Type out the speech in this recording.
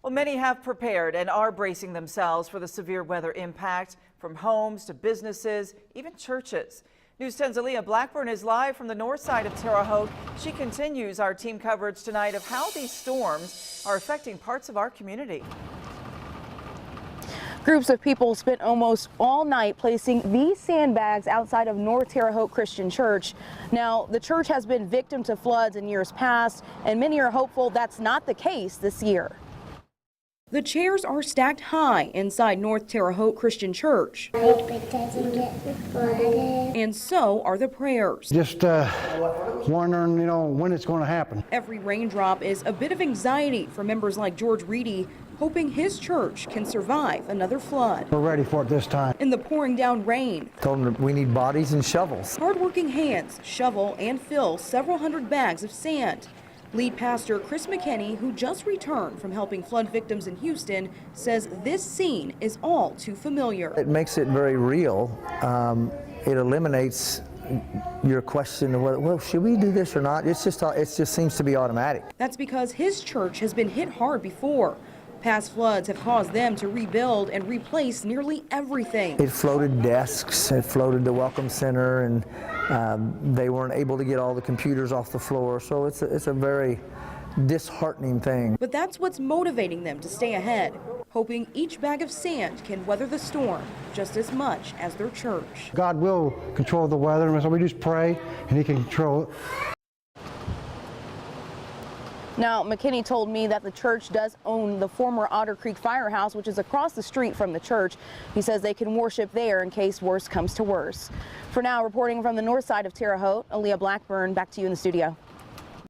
Well, many have prepared and are bracing themselves for the severe weather impact from homes to businesses, even churches. News 10's Aaliyah Blackburn is live from the north side of Terre Haute. She continues our team coverage tonight of how these storms are affecting parts of our community. Groups of people spent almost all night placing these sandbags outside of North Terre Haute Christian Church. Now, the church has been victim to floods in years past, and many are hopeful that's not the case this year. The chairs are stacked high inside North Terre Haute Christian Church. I hope it doesn't get flooded. And so are the prayers. Just wondering, when it's going to happen. Every raindrop is a bit of anxiety for members like George Reedy, hoping his church can survive another flood. We're ready for it this time. In the pouring down rain, Told them we need bodies and shovels. hardworking hands shovel and fill several hundred bags of sand. Lead pastor Chris McKinney, who just returned from helping flood victims in Houston, says this scene is all too familiar. It makes it very real. It eliminates your question of whether, well, should we do this or not? It just seems to be automatic. That's because his church has been hit hard before. Past floods have caused them to rebuild and replace nearly everything. It floated desks, it floated the welcome center, and they weren't able to get all the computers off the floor, so it's a very disheartening thing. But that's what's motivating them to stay ahead, hoping each bag of sand can weather the storm just as much as their church. God will control the weather, and so we just pray and He can control it. Now, McKinney told me that the church does own the former Otter Creek Firehouse, which is across the street from the church. He says they can worship there in case worse comes to worse. For now, reporting from the north side of Terre Haute, Aaliyah Blackburn, back to you in the studio.